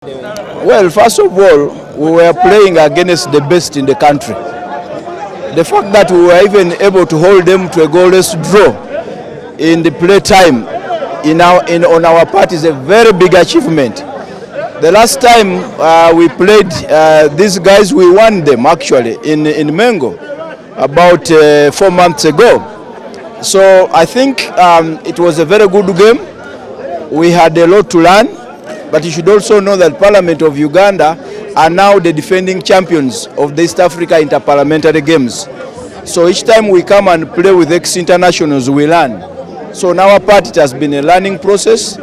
Well, first of all, we were playing against the best in the country. The fact that we were even able to hold them to a goalless draw in the play time on our part is a very big achievement. The last time we played these guys, we won them actually in Mengo about 4 months ago. So I think it was a very good game. We had a lot to learn, but you should also know that Parliament of Uganda are now the defending champions of the East Africa Interparliamentary Games. So each time we come and play with ex-internationals, we learn. So on our part, it has been a learning process.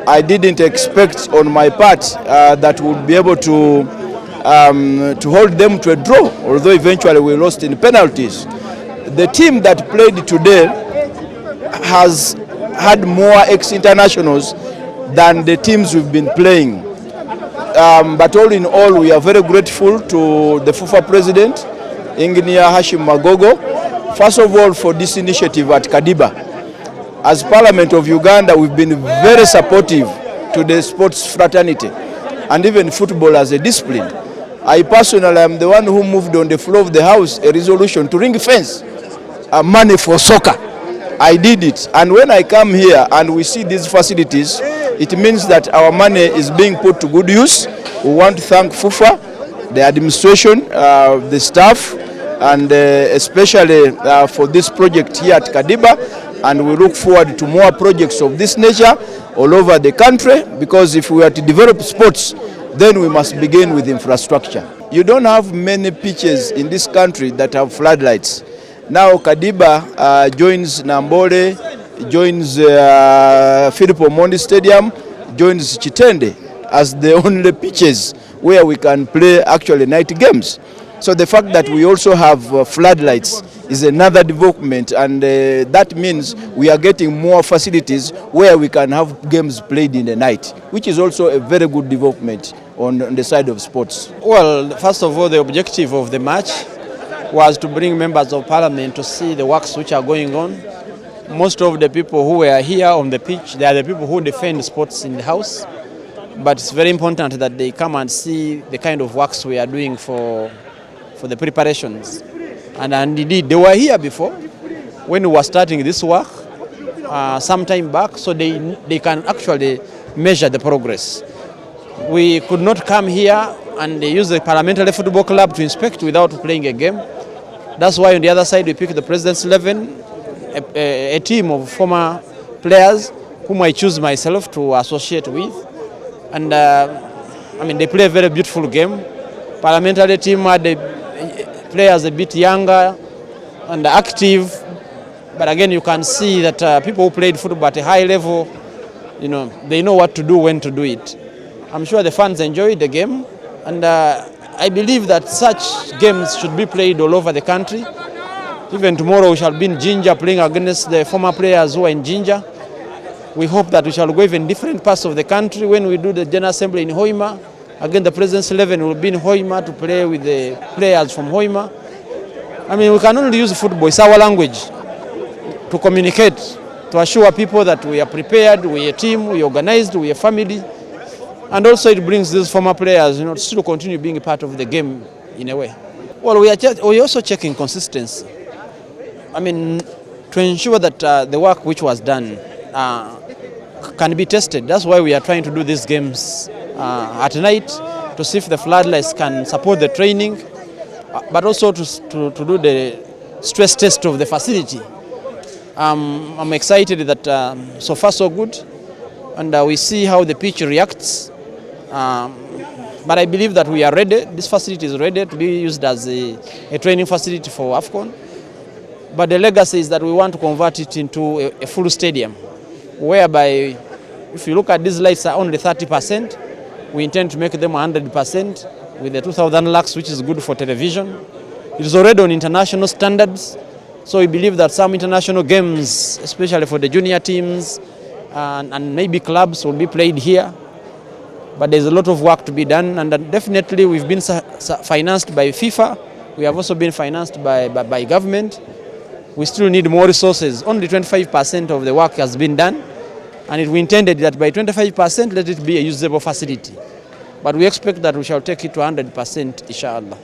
I didn't expect on my part that we would be able to hold them to a draw, although eventually we lost in penalties. The team that played today has had more ex-internationals than the teams we've been playing. But all in all, we are very grateful to the Fufa president, Engineer Hashim Magogo, first of all for this initiative at Kadiba. As Parliament of Uganda, we've been very supportive to the sports fraternity and even football as a discipline. I personally am the one who moved on the floor of the House a resolution to ring fence money for soccer. I did it, and when I come here and we see these facilities, it means that our money is being put to good use. We want to thank Fufa, the administration, the staff, and especially for this project here at Kadiba, and we look forward to more projects of this nature all over the country, because if we are to develop sports, then we must begin with infrastructure. You don't have many pitches in this country that have floodlights. Now Kadiba joins Nambole, joins Philip Omondi Stadium, joins Chitende as the only pitches where we can play actually night games. So the fact that we also have floodlights is another development, and that means we are getting more facilities where we can have games played in the night, which is also a very good development on the side of sports. Well, first of all, the objective of the match was to bring members of parliament to see the works which are going on. Most of the people who were here on the pitch, they are the people who defend sports in the house. But it's very important that they come and see the kind of works we are doing for the preparations. And indeed, they were here before when we were starting this work some time back, so they can actually measure the progress. We could not come here and use the Parliamentary Football Club to inspect without playing a game. That's why on the other side we picked the President's 11, a team of former players whom I choose myself to associate with. And they play a very beautiful game. Parliamentary team had the players a bit younger and active, but again you can see that people who played football at a high level, they know what to do, when to do it. I'm sure the fans enjoyed the game, and I believe that such games should be played all over the country. Even tomorrow we shall be in Jinja playing against the former players who are in Jinja. We hope that we shall go even different parts of the country. When we do the General Assembly in Hoima, again the President's 11 will be in Hoima to play with the players from Hoima. We can only use football, it's our language, to communicate, to assure people that we are prepared, we are a team, we are organized, we are a family. And also it brings these former players to still continue being a part of the game in a way. Well, we are also checking consistency. To ensure that the work which was done can be tested. That's why we are trying to do these games at night, to see if the floodlights can support the training, but also to do the stress test of the facility. I'm excited that so far so good, and we see how the pitch reacts. But I believe that we are ready. This facility is ready to be used as a training facility for AFCON. But the legacy is that we want to convert it into a full stadium, whereby if you look at these lights are only 30%, we intend to make them 100% with the 2,000 lux, which is good for television. It is already on international standards, so we believe that some international games, especially for the junior teams and maybe clubs, will be played here. But there's a lot of work to be done, and definitely we've been financed by FIFA. We have also been financed by government. We still need more resources. Only 25% of the work has been done, and we intended that by 25%, let it be a usable facility. But we expect that we shall take it to 100%, inshallah.